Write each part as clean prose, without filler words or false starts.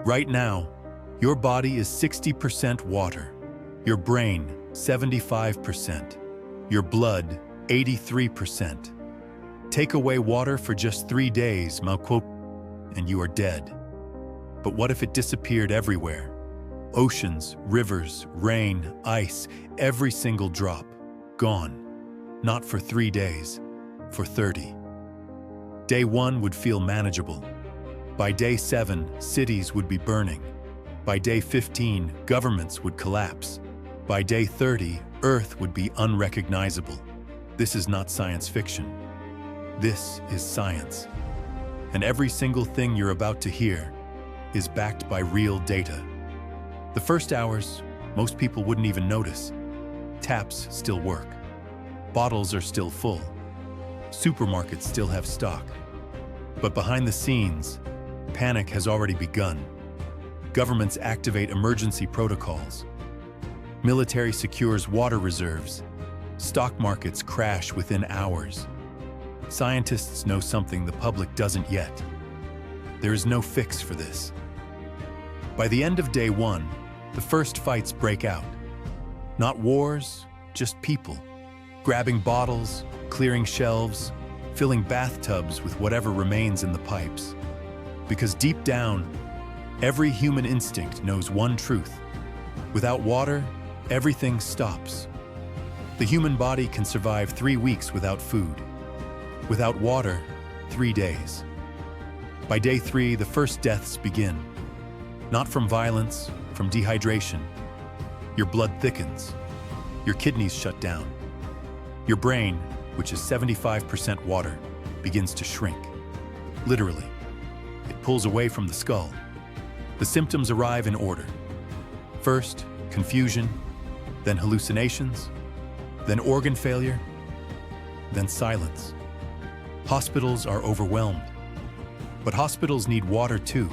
Right now, your body is 60% water, your brain 75%, your blood 83%. Take away water for just 3 days, and you are dead. But what if it disappeared everywhere? Oceans, rivers, rain, ice, every single drop, gone. Not for 3 days, for 30. Day 1 would feel manageable. By day 7, cities would be burning. By day 15, governments would collapse. By day 30, Earth would be unrecognizable. This is not science fiction. This is science. And every single thing you're about to hear is backed by real data. The first hours, most people wouldn't even notice. Taps still work. Bottles are still full. Supermarkets still have stock. But behind the scenes, panic has already begun. Governments activate emergency protocols. Military secures water reserves. Stock markets crash within hours. Scientists know something the public doesn't yet. There is no fix for this. By the end of day 1, the first fights break out. Not wars, just people. Grabbing bottles, clearing shelves, filling bathtubs with whatever remains in the pipes. Because deep down, every human instinct knows one truth. Without water, everything stops. The human body can survive 3 weeks without food. Without water, 3 days. By day 3, the first deaths begin. Not from violence, from dehydration. Your blood thickens. Your kidneys shut down. Your brain, which is 75% water, begins to shrink. Literally. It pulls away from the skull. The symptoms arrive in order. First, confusion, then hallucinations, then organ failure, then silence. Hospitals are overwhelmed. But hospitals need water too,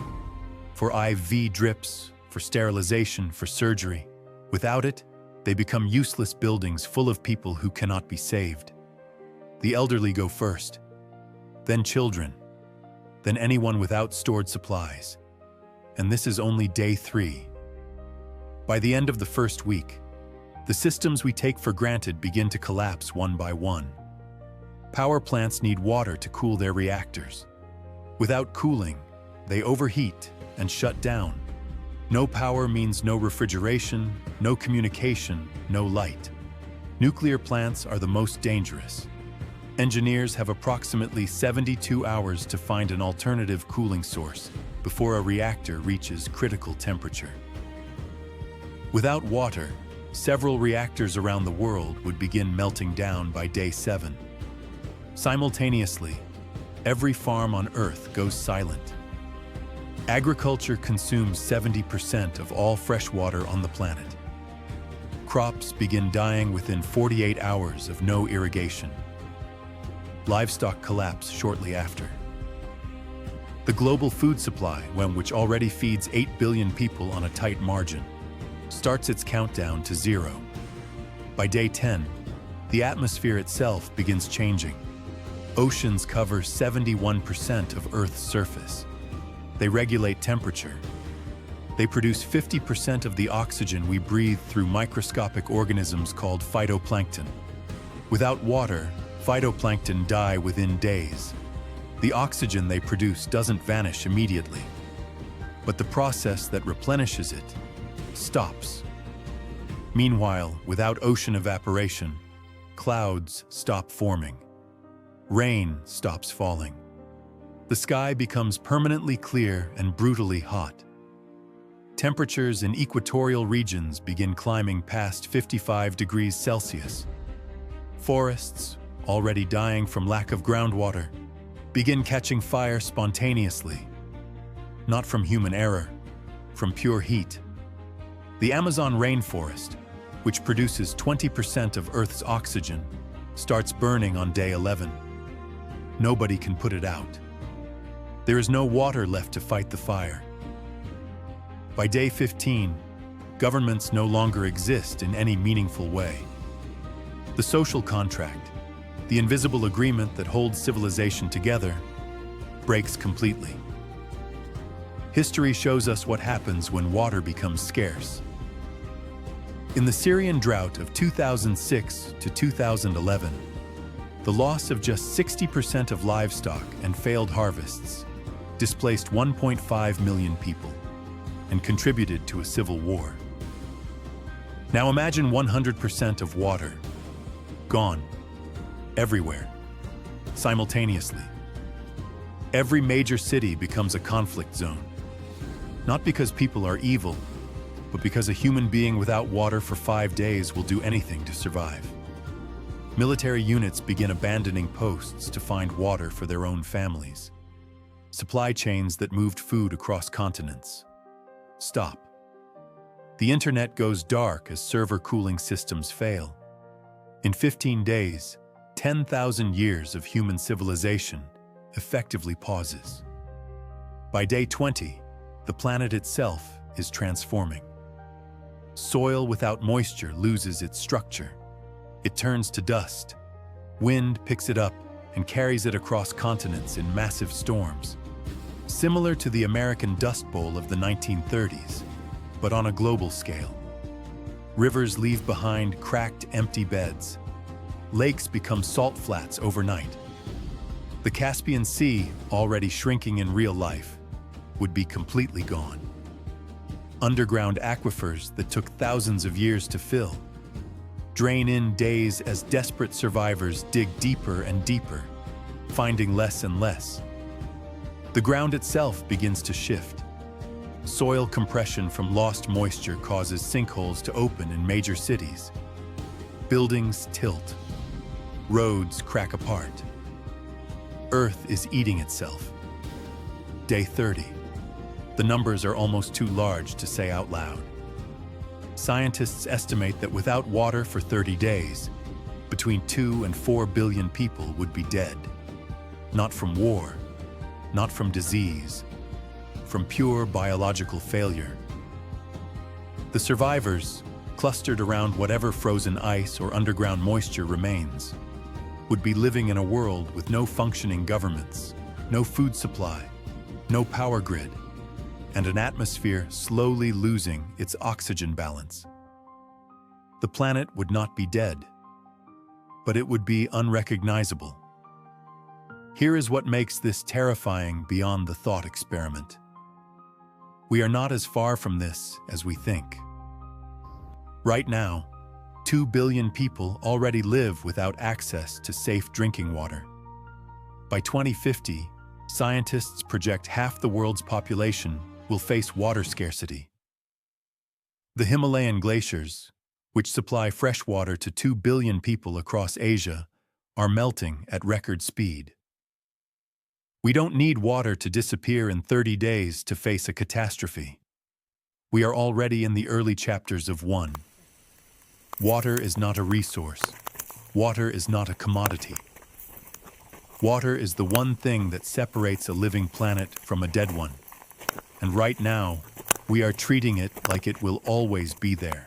for IV drips, for sterilization, for surgery. Without it, they become useless buildings full of people who cannot be saved. The elderly go first, then children, then anyone without stored supplies. And this is only day 3. By the end of the first week, the systems we take for granted begin to collapse one by one. Power plants need water to cool their reactors. Without cooling, they overheat and shut down. No power means no refrigeration, no communication, no light. Nuclear plants are the most dangerous. Engineers have approximately 72 hours to find an alternative cooling source before a reactor reaches critical temperature. Without water, several reactors around the world would begin melting down by day 7. Simultaneously, every farm on Earth goes silent. Agriculture consumes 70% of all fresh water on the planet. Crops begin dying within 48 hours of no irrigation. Livestock collapse shortly after. The global food supply, which already feeds 8 billion people on a tight margin, starts its countdown to 0. By day 10, the atmosphere itself begins changing. Oceans cover 71% of Earth's surface. They regulate temperature. They produce 50% of the oxygen we breathe through microscopic organisms called phytoplankton. Without water, phytoplankton die within days. The oxygen they produce doesn't vanish immediately, but the process that replenishes it stops. Meanwhile, without ocean evaporation, clouds stop forming. Rain stops falling. The sky becomes permanently clear and brutally hot. Temperatures in equatorial regions begin climbing past 55 degrees Celsius. Forests, already dying from lack of groundwater, begin catching fire spontaneously. Not from human error, from pure heat. The Amazon rainforest, which produces 20% of Earth's oxygen, starts burning on day 11. Nobody can put it out. There is no water left to fight the fire. By day 15, governments no longer exist in any meaningful way. The social contract, the invisible agreement that holds civilization together, breaks completely. History shows us what happens when water becomes scarce. In the Syrian drought of 2006 to 2011, the loss of just 60% of livestock and failed harvests displaced 1.5 million people and contributed to a civil war. Now imagine 100% of water gone, everywhere, simultaneously. Every major city becomes a conflict zone, not because people are evil, but because a human being without water for 5 days will do anything to survive. Military units begin abandoning posts to find water for their own families. Supply chains that moved food across continents stop. The internet goes dark as server cooling systems fail. In 15 days, 10,000 years of human civilization effectively pauses. By day 20, the planet itself is transforming. Soil without moisture loses its structure. It turns to dust. Wind picks it up and carries it across continents in massive storms, similar to the American Dust Bowl of the 1930s, but on a global scale. Rivers leave behind cracked, empty beds. Lakes become salt flats overnight. The Caspian Sea, already shrinking in real life, would be completely gone. Underground aquifers that took thousands of years to fill drain in days as desperate survivors dig deeper and deeper, finding less and less. The ground itself begins to shift. Soil compression from lost moisture causes sinkholes to open in major cities. Buildings tilt. Roads crack apart. Earth is eating itself. Day 30. The numbers are almost too large to say out loud. Scientists estimate that without water for 30 days, between 2 and 4 billion people would be dead. Not from war, not from disease, from pure biological failure. The survivors, clustered around whatever frozen ice or underground moisture remains, would be living in a world with no functioning governments, no food supply, no power grid, and an atmosphere slowly losing its oxygen balance. The planet would not be dead, but it would be unrecognizable. Here is what makes this terrifying beyond the thought experiment. We are not as far from this as we think. Right now, 2 billion people already live without access to safe drinking water. By 2050, scientists project half the world's population will face water scarcity. The Himalayan glaciers, which supply fresh water to 2 billion people across Asia, are melting at record speed. We don't need water to disappear in 30 days to face a catastrophe. We are already in the early chapters of one. Water is not a resource. Water is not a commodity. Water is the one thing that separates a living planet from a dead one. And right now, we are treating it like it will always be there.